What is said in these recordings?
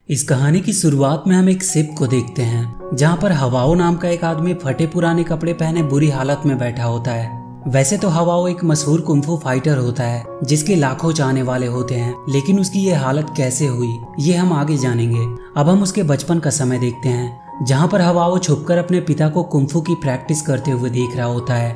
इस कहानी की शुरुआत में हम एक शिप को देखते हैं जहाँ पर हवाओ नाम का एक आदमी फटे पुराने कपड़े पहने बुरी हालत में बैठा होता है। वैसे तो हवाओ एक मशहूर कुंफू फाइटर होता है जिसके लाखों चाहने वाले होते हैं, लेकिन उसकी ये हालत कैसे हुई ये हम आगे जानेंगे। अब हम उसके बचपन का समय देखते हैं जहाँ पर हवाओ छुपकर अपने पिता को कुंफू की प्रैक्टिस करते हुए देख रहा होता है।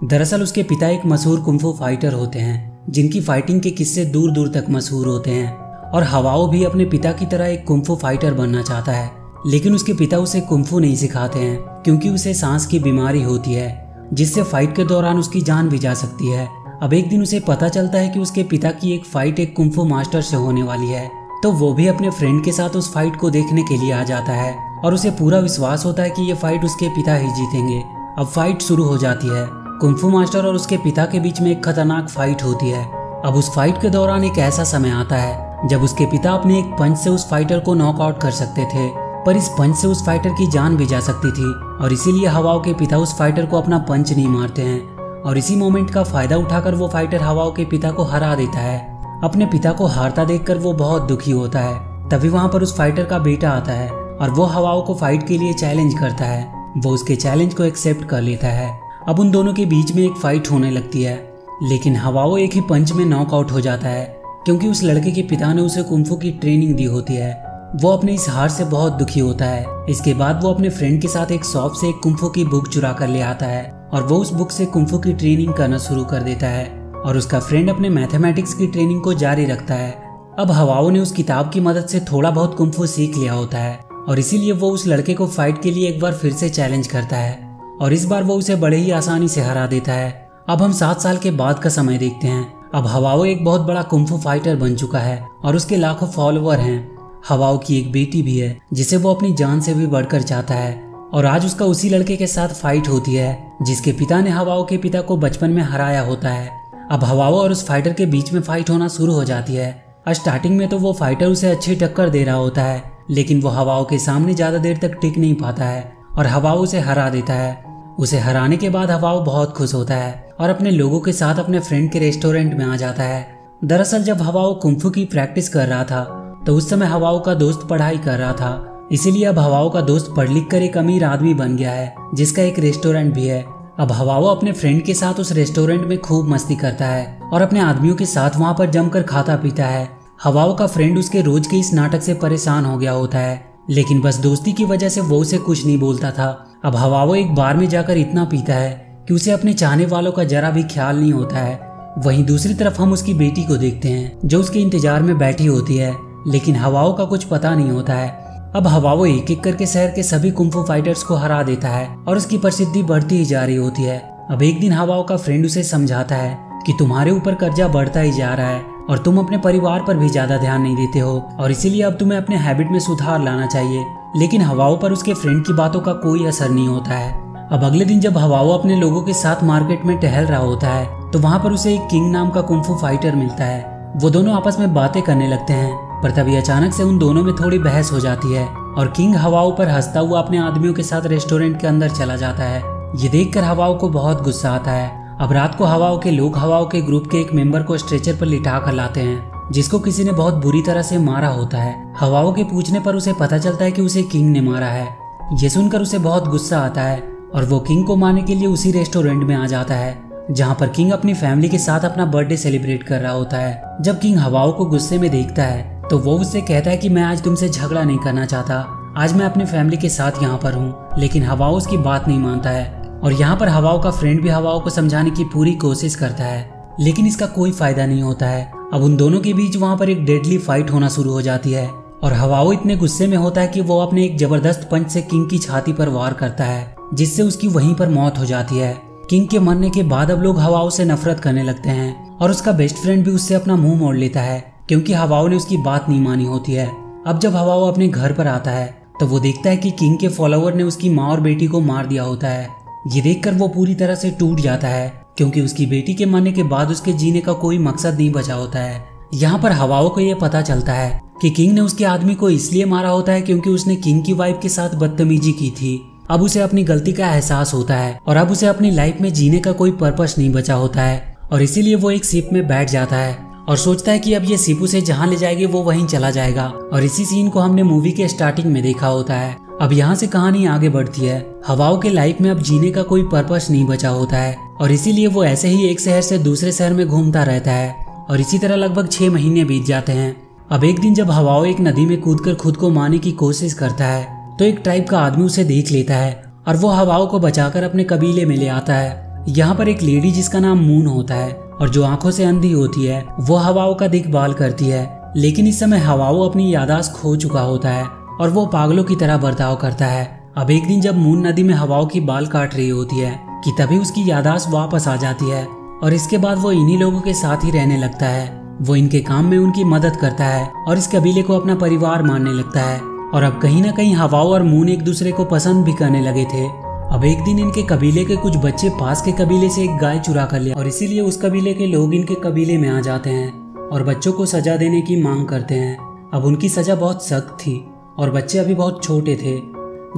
दरअसल उसके पिता एक मशहूर कुंफू फाइटर होते हैं जिनकी फाइटिंग के किस्से दूर दूर तक मशहूर होते हैं, और हवाओ भी अपने पिता की तरह एक कुंफू फाइटर बनना चाहता है। लेकिन उसके पिता उसे कुंफू नहीं सिखाते हैं क्योंकि उसे सांस की बीमारी होती है जिससे फाइट के दौरान उसकी जान भी जा सकती है। अब एक दिन उसे पता चलता है कि उसके पिता की एक फाइट एक कुंफू मास्टर से होने वाली है, तो वो भी अपने फ्रेंड के साथ उस फाइट को देखने के लिए आ जाता है और उसे पूरा विश्वास होता है कि ये फाइट उसके पिता ही जीतेंगे। अब फाइट शुरू हो जाती है। कुंफू मास्टर और उसके पिता के बीच में एक खतरनाक फाइट होती है। अब उस फाइट के दौरान एक ऐसा समय आता है जब उसके पिता अपने एक पंच से उस फाइटर को नॉकआउट कर सकते थे, पर इस पंच से उस फाइटर की जान भी जा सकती थी, और इसीलिए हवाओ के पिता उस फाइटर को अपना पंच नहीं मारते हैं। और इसी मोमेंट का फायदा उठाकर वो फाइटर हवाओ के पिता को हरा देता है। अपने पिता को हारता देखकर वो बहुत दुखी होता है। तभी वहाँ पर उस फाइटर का बेटा आता है और वो हवाओ को फाइट के लिए चैलेंज करता है। वो उसके चैलेंज को एक्सेप्ट कर लेता है। अब उन दोनों के बीच में एक फाइट होने लगती है, लेकिन हवाओ एक ही पंच में नॉकआउट हो जाता है क्योंकि उस लड़के के पिता ने उसे कुंफू की ट्रेनिंग दी होती है। वो अपने इस हार से बहुत दुखी होता है। इसके बाद वो अपने फ्रेंड के साथ एक शॉप से एक कुंफू की बुक चुरा कर ले आता है और वो उस बुक से कुंफू की ट्रेनिंग करना शुरू कर देता है, और उसका फ्रेंड अपने मैथमेटिक्स की ट्रेनिंग को जारी रखता है। अब हवाओ ने उस किताब की मदद से थोड़ा बहुत कुंफू सीख लिया होता है, और इसीलिए वो उस लड़के को फाइट के लिए एक बार फिर से चैलेंज करता है, और इस बार वो उसे बड़े ही आसानी से हरा देता है। अब हम 7 साल के बाद का समय देखते हैं। अब हवाओ एक बहुत बड़ा कुंफू फाइटर बन चुका है और उसके लाखों फॉलोवर हैं। हवाओ की एक बेटी भी है जिसे वो अपनी जान से भी बढ़कर चाहता है, और आज उसका उसी लड़के के साथ फाइट होती है जिसके पिता ने हवाओ के पिता को बचपन में हराया होता है। अब हवाओ और उस फाइटर के बीच में फाइट होना शुरू हो जाती है। स्टार्टिंग में तो वो फाइटर उसे अच्छी टक्कर दे रहा होता है, लेकिन वो हवाओ के सामने ज्यादा देर तक टिक नहीं पाता है और हवाओ उसे हरा देता है। उसे हराने के बाद हवाओ बहुत खुश होता है और अपने लोगों के साथ अपने फ्रेंड के रेस्टोरेंट में आ जाता है। दरअसल जब हवाओ कुंफू की प्रैक्टिस कर रहा था तो उस समय हवाओ का दोस्त पढ़ाई कर रहा था, इसीलिए अब हवाओ का दोस्त पढ़ लिख कर एक अमीर आदमी बन गया है जिसका एक रेस्टोरेंट भी है। अब हवाओ अपने फ्रेंड के साथ उस रेस्टोरेंट में खूब मस्ती करता है और अपने आदमियों के साथ वहाँ पर जमकर खाता पीता है। हवाओ का फ्रेंड उसके रोज के इस नाटक से परेशान हो गया होता है, लेकिन बस दोस्ती की वजह से वो उसे कुछ नहीं बोलता था। अब हवाओ एक बार में जाकर इतना पीता है कि उसे अपने चाहने वालों का जरा भी ख्याल नहीं होता है। वहीं दूसरी तरफ हम उसकी बेटी को देखते हैं जो उसके इंतजार में बैठी होती है, लेकिन हवाओ का कुछ पता नहीं होता है। अब हवाओ एक एक करके शहर के सभी कुंफू फाइटर्स को हरा देता है और उसकी प्रसिद्धि बढ़ती ही जा रही होती है। अब एक दिन हवाओ का फ्रेंड उसे समझाता है कि तुम्हारे ऊपर कर्जा बढ़ता ही जा रहा है और तुम अपने परिवार पर भी ज्यादा ध्यान नहीं देते हो, और इसीलिए अब तुम्हें अपने हैबिट में सुधार लाना चाहिए। लेकिन हवाओ पर उसके फ्रेंड की बातों का कोई असर नहीं होता है। अब अगले दिन जब हवाओ अपने लोगों के साथ मार्केट में टहल रहा होता है तो वहाँ पर उसे एक किंग नाम का कुंफू फाइटर मिलता है। वो दोनों आपस में बातें करने लगते हैं, पर तभी अचानक से उन दोनों में थोड़ी बहस हो जाती है और किंग हवाओ पर हंसता हुआ अपने आदमियों के साथ रेस्टोरेंट के अंदर चला जाता है। ये देखकर हवाओ को बहुत गुस्सा आता है। अब रात को हवाओ के लोग हवाओ के ग्रुप के एक मेंबर को स्ट्रेचर पर लिटा कर लाते हैं जिसको किसी ने बहुत बुरी तरह से मारा होता है। हवाओ के पूछने पर उसे पता चलता है कि उसे किंग ने मारा है। ये सुनकर उसे बहुत गुस्सा आता है और वो किंग को मारने के लिए उसी रेस्टोरेंट में आ जाता है जहाँ पर किंग अपनी फैमिली के साथ अपना बर्थडे सेलिब्रेट कर रहा होता है। जब किंग हवाओ को गुस्से में देखता है तो वो उससे कहता है कि मैं आज तुमसे झगड़ा नहीं करना चाहता, आज मैं अपनी फैमिली के साथ यहाँ पर हूँ। लेकिन हवाओ उसकी बात नहीं मानता है और यहाँ पर हवाओ का फ्रेंड भी हवाओ को समझाने की पूरी कोशिश करता है, लेकिन इसका कोई फायदा नहीं होता है। अब उन दोनों के बीच वहाँ पर एक डेडली फाइट होना शुरू हो जाती है और हवाओ इतने गुस्से में होता है कि वो अपने एक जबरदस्त पंच से किंग की छाती पर वार करता है जिससे उसकी वहीं पर मौत हो जाती है। किंग के मरने के बाद अब लोग हवाओ से नफरत करने लगते हैं और उसका बेस्ट फ्रेंड भी उससे अपना मुंह मोड़ लेता है क्योंकि हवाओ ने उसकी बात नहीं मानी होती है। अब जब हवाओ अपने घर पर आता है तो वो देखता है कि किंग के फॉलोवर ने उसकी माँ और बेटी को मार दिया होता है। ये देखकर वो पूरी तरह से टूट जाता है क्योंकि उसकी बेटी के मरने के बाद उसके जीने का कोई मकसद नहीं बचा होता है। यहाँ पर हवाओ को ये पता चलता है कि किंग ने उसके आदमी को इसलिए मारा होता है क्योंकि उसने किंग की वाइफ के साथ बदतमीजी की थी। अब उसे अपनी गलती का एहसास होता है और अब उसे अपनी लाइफ में जीने का कोई पर्पस नहीं बचा होता है, और इसीलिए वो एक शिप में बैठ जाता है और सोचता है कि अब ये सीपू से जहाँ ले जाएगी वो वहीं चला जाएगा। और इसी सीन को हमने मूवी के स्टार्टिंग में देखा होता है। अब यहाँ से कहानी आगे बढ़ती है। हवाओ के लाइफ में अब जीने का कोई पर्पस नहीं बचा होता है और इसीलिए वो ऐसे ही एक शहर से दूसरे शहर में घूमता रहता है और इसी तरह लगभग 6 महीने बीत जाते हैं। अब एक दिन जब हवाओ एक नदी में कूदकर खुद को मारने की कोशिश करता है तो एक ट्राइब का आदमी उसे देख लेता है और वो हवाओ को बचाकर अपने कबीले में ले आता है। यहाँ पर एक लेडी जिसका नाम मून होता है और जो आंखों से अंधी होती है वो हवाओ का देखभाल करती है। लेकिन इस समय हवाओ अपनी याददाश्त खो चुका होता है और वो पागलों की तरह बर्ताव करता है। अब एक दिन जब मून नदी में हवाओ की बाल काट रही होती है कि तभी उसकी याददाश्त वापस आ जाती है और इसके बाद वो इन्हीं लोगों के साथ ही रहने लगता है। वो इनके काम में उनकी मदद करता है और इस कबीले को अपना परिवार मानने लगता है। और अब कहीं ना कहीं हवाओ और मून एक दूसरे को पसंद भी करने लगे थे। अब एक दिन इनके कबीले के कुछ बच्चे पास के कबीले से एक गाय चुरा कर लिया और इसीलिए उस कबीले के लोग इनके कबीले में आ जाते हैं और बच्चों को सजा देने की मांग करते हैं। अब उनकी सजा बहुत सख्त थी और बच्चे अभी बहुत छोटे थे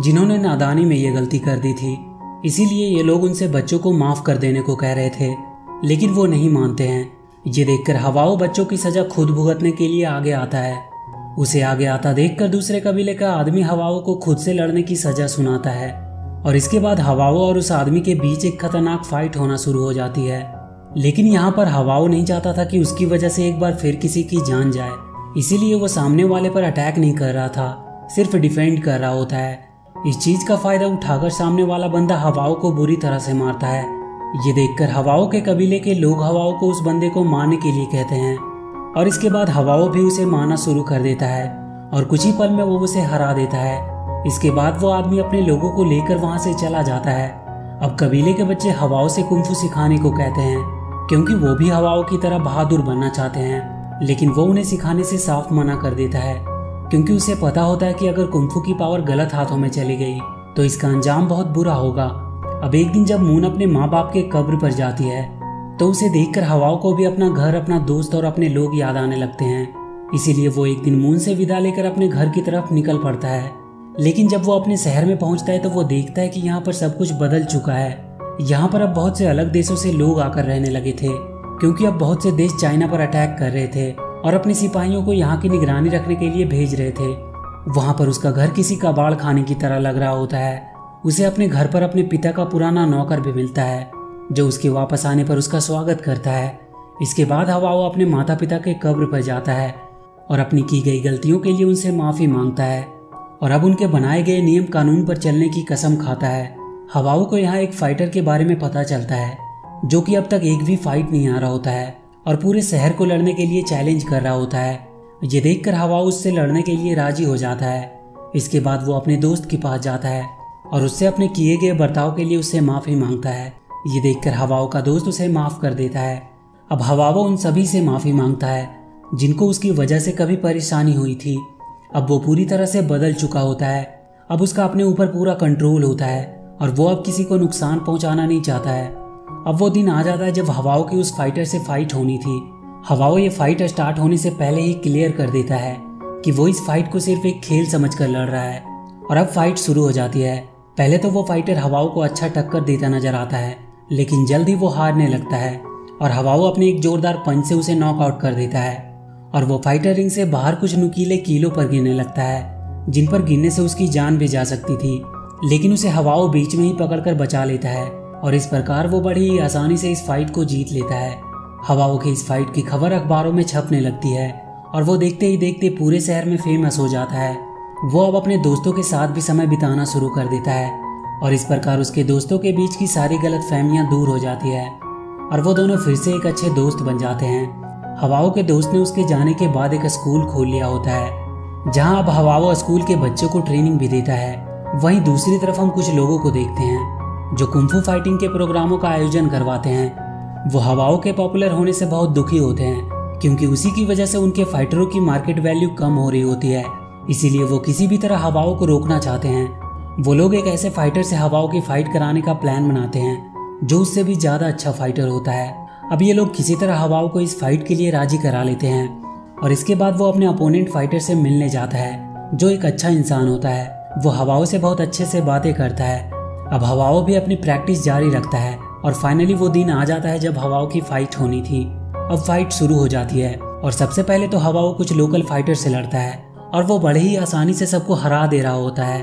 जिन्होंने नादानी में ये गलती कर दी थी। इसीलिए ये लोग उनसे बच्चों को माफ कर देने को कह रहे थे लेकिन वो नहीं मानते हैं। ये देखकर हवाओ बच्चों की सजा खुद भुगतने के लिए आगे आता है। उसे आगे आता देखकर दूसरे कबीले का आदमी हवाओ को खुद से लड़ने की सजा सुनाता है और इसके बाद हवाओ और उस आदमी के बीच एक खतरनाक फाइट होना शुरू हो जाती है। लेकिन यहाँ पर हवाओ नहीं चाहता था कि उसकी वजह से एक बार फिर किसी की जान जाए, इसीलिए वो सामने वाले पर अटैक नहीं कर रहा था, सिर्फ डिफेंड कर रहा होता है। इस चीज का फायदा उठाकर सामने वाला बंदा हवाओ को बुरी तरह से मारता है। ये देखकर हवाओ के कबीले के लोग हवाओ को उस बंदे को मारने के लिए कहते हैं और इसके बाद हवाओ भी उसे मारना शुरू कर देता है और कुछ ही पल में वो उसे हरा देता है। इसके बाद वो आदमी अपने लोगों को लेकर वहां से चला जाता है। अब कबीले के बच्चे हवाओ से कुंफू सिखाने को कहते हैं क्योंकि वो भी हवाओ की तरह बहादुर बनना चाहते हैं, लेकिन वो उन्हें सिखाने से साफ मना कर देता है क्योंकि उसे पता होता है कि अगर कुंफू की पावर गलत हाथों में चली गई तो इसका अंजाम बहुत बुरा होगा। अब एक दिन जब मून अपने माँ बाप के कब्र पर जाती है तो उसे देखकर हवाओ को भी अपना घर, अपना दोस्त और अपने लोग याद आने लगते हैं। इसीलिए वो एक दिन मून से विदा लेकर अपने घर की तरफ निकल पड़ता है। लेकिन जब वो अपने शहर में पहुंचता है तो वो देखता है कि यहाँ पर सब कुछ बदल चुका है। यहाँ पर अब बहुत से अलग देशों से लोग आकर रहने लगे थे क्योंकि अब बहुत से देश चाइना पर अटैक कर रहे थे और अपने सिपाहियों को यहाँ की निगरानी रखने के लिए भेज रहे थे। वहाँ पर उसका घर किसी कबाड़ खाने की तरह लग रहा होता है। उसे अपने घर पर अपने पिता का पुराना नौकर भी मिलता है जो उसके वापस आने पर उसका स्वागत करता है। इसके बाद हवाओ अपने माता पिता के कब्र पर जाता है और अपनी की गई गलतियों के लिए उनसे माफ़ी मांगता है और अब उनके बनाए गए नियम कानून पर चलने की कसम खाता है। हवाओ को यहाँ एक फाइटर के बारे में पता चलता है जो कि अब तक एक भी फाइट नहीं आ रहा होता है और पूरे शहर को लड़ने के लिए चैलेंज कर रहा होता है। ये देखकर हवाओ उससे लड़ने के लिए राजी हो जाता है। इसके बाद वो अपने दोस्त के पास जाता है और उससे अपने किए गए बर्ताव के लिए उससे माफ़ी मांगता है। ये देखकर हवाओ का दोस्त उसे माफ़ कर देता है। अब हवाओ उन सभी से माफ़ी मांगता है जिनको उसकी वजह से कभी परेशानी हुई थी। अब वो पूरी तरह से बदल चुका होता है। अब उसका अपने ऊपर पूरा कंट्रोल होता है और वो अब किसी को नुकसान पहुंचाना नहीं चाहता है। अब वो दिन आ जाता है जब हवाओ की उस फाइटर से फाइट होनी थी। हवाओ ये फाइट स्टार्ट होने से पहले ही क्लियर कर देता है कि वो इस फाइट को सिर्फ एक खेल समझकर लड़ रहा है और अब फाइट शुरू हो जाती है। पहले तो वो फाइटर हवाओ को अच्छा टक्कर देता नजर आता है लेकिन जल्द ही वो हारने लगता है और हवाओ अपने एक जोरदार पंच से उसे नॉकआउट कर देता है और वो फाइटर रिंग से बाहर कुछ नुकीले कीलों पर गिरने लगता है जिन पर गिरने से उसकी जान भी जा सकती थी, लेकिन उसे हवाओ बीच में ही पकड़कर बचा लेता है और इस प्रकार वो बड़ी ही आसानी से इस फाइट को जीत लेता है। हवाओ की इस फाइट की खबर अखबारों में छपने लगती है और वो देखते ही देखते पूरे शहर में फेमस हो जाता है। वो अब अपने दोस्तों के साथ भी समय बिताना शुरू कर देता है और इस प्रकार उसके दोस्तों के बीच की सारी गलतफहमियां दूर हो जाती है और वो दोनों फिर से एक अच्छे दोस्त बन जाते हैं। हवाओ के दोस्त ने उसके जाने के बाद एक स्कूल खोल लिया होता है जहां अब हवाओ स्कूल के बच्चों को ट्रेनिंग भी देता है। वहीं दूसरी तरफ हम कुछ लोगों को देखते हैं जो कुंफू फाइटिंग के प्रोग्रामों का आयोजन करवाते हैं। वो हवाओ के पॉपुलर होने से बहुत दुखी होते हैं क्योंकि उसी की वजह से उनके फाइटरों की मार्केट वैल्यू कम हो रही होती है। इसीलिए वो किसी भी तरह हवाओ को रोकना चाहते हैं। वो लोग एक ऐसे फाइटर से हवाओ की फाइट कराने का प्लान बनाते हैं जो उससे भी ज्यादा अच्छा फाइटर होता है। अब ये लोग किसी तरह हवाओ को इस फाइट के लिए राजी करा लेते हैं और इसके बाद वो अपने अपोनेंट फाइटर से मिलने जाता है जो एक अच्छा इंसान होता है। वो हवाओ से बहुत अच्छे से बातें करता है। अब हवाओ भी अपनी प्रैक्टिस जारी रखता है और फाइनली वो दिन आ जाता है जब हवाओ की फाइट होनी थी। अब फाइट शुरू हो जाती है और सबसे पहले तो हवाओ कुछ लोकल फाइटर से लड़ता है और वो बड़े ही आसानी से सबको हरा दे रहा होता है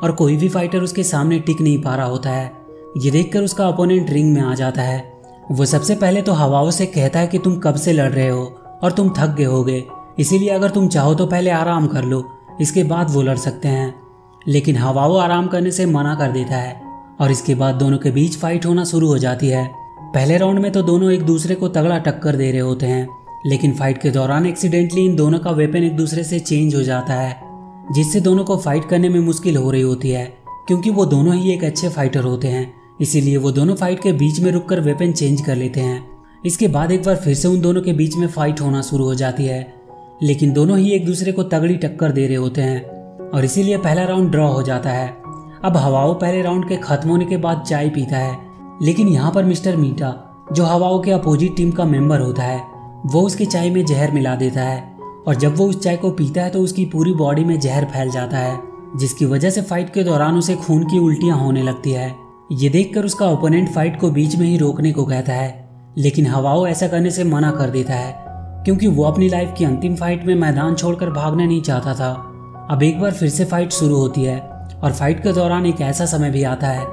और कोई भी फाइटर उसके सामने टिक नहीं पा रहा होता है। ये देखकर उसका ओपोनेंट रिंग में आ जाता है। वो सबसे पहले तो हवाओ से कहता है कि तुम कब से लड़ रहे हो और तुम थक गए होगे, इसीलिए अगर तुम चाहो तो पहले आराम कर लो, इसके बाद वो लड़ सकते हैं। लेकिन हवाओ आराम करने से मना कर देता है और इसके बाद दोनों के बीच फाइट होना शुरू हो जाती है। पहले राउंड में तो दोनों एक दूसरे को तगड़ा टक्कर दे रहे होते हैं, लेकिन फाइट के दौरान एक्सीडेंटली इन दोनों का वेपन एक दूसरे से चेंज हो जाता है, जिससे दोनों को फाइट करने में मुश्किल हो रही होती है। क्योंकि वो दोनों ही एक अच्छे फाइटर होते हैं, इसीलिए वो दोनों फाइट के बीच में रुककर वेपन चेंज कर लेते हैं। इसके बाद एक बार फिर से उन दोनों के बीच में फाइट होना शुरू हो जाती है, लेकिन दोनों ही एक दूसरे को तगड़ी टक्कर दे रहे होते हैं और इसीलिए पहला राउंड ड्रॉ हो जाता है। अब हवाओ पहले राउंड के खत्म होने के बाद चाय पीता है, लेकिन यहाँ पर मिस्टर मीटा, जो हवाओ के अपोजिट टीम का मेंबर होता है, वो उसकी चाय में जहर मिला देता है और जब वो उस चाय को पीता है तो उसकी पूरी बॉडी में जहर फैल जाता है, जिसकी वजह से फाइट के दौरान उसे खून की उल्टियां होने लगती है। ये देखकर उसका ओपोनेंट फाइट को बीच में ही रोकने को कहता है, लेकिन हवाओ ऐसा करने से मना कर देता है क्योंकि वो अपनी लाइफ की अंतिम फाइट में मैदान छोड़कर भागना नहीं चाहता था। अब एक बार फिर से फाइट शुरू होती है और फाइट के दौरान एक ऐसा समय भी आता है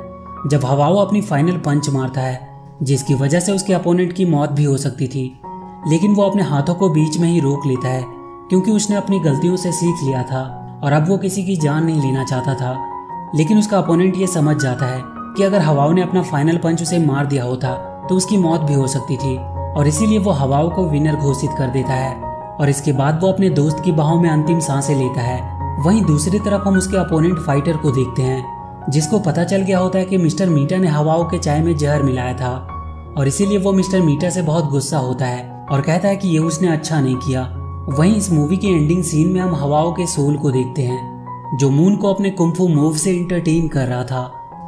जब हवाओ अपनी फाइनल पंच मारता है, जिसकी वजह से उसके अपोनेंट की मौत भी हो सकती थी, लेकिन वो अपने हाथों को बीच में ही रोक लेता है क्योंकि उसने अपनी गलतियों से सीख लिया था और अब वो किसी की जान नहीं लेना चाहता था। लेकिन उसका अपोनेंट ये समझ जाता है कि अगर हवाओ ने अपना फाइनल पंच उसे मार दिया होता तो उसकी मौत भी हो सकती थी और इसीलिए वो हवाओ को विनर घोषित कर देता है और इसके बाद वो अपने दोस्त की बाहों में अंतिम सांसें लेता है। वहीं दूसरी तरफ हम उसके अपोनेंट फाइटर को देखते हैं, जिसको पता चल गया होता है कि मिस्टर मीटा ने हवाओ के चाय में जहर मिलाया था और इसीलिए वो मिस्टर मीटा से बहुत गुस्सा होता है और कहता है कि ये उसने अच्छा नहीं किया। वहीं इस मूवी के एंडिंग सीन में हम हवाओ के सोल को देखते हैं, जो मून को अपने कुंफू मूव से इंटरटेन कर रहा था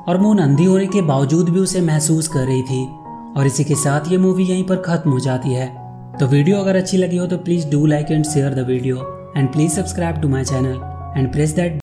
और मून अंधी होने के बावजूद भी उसे महसूस कर रही थी। और इसी के साथ ये मूवी यहीं पर खत्म हो जाती है। तो वीडियो अगर अच्छी लगी हो तो please do like and share the video and please subscribe to my channel and press that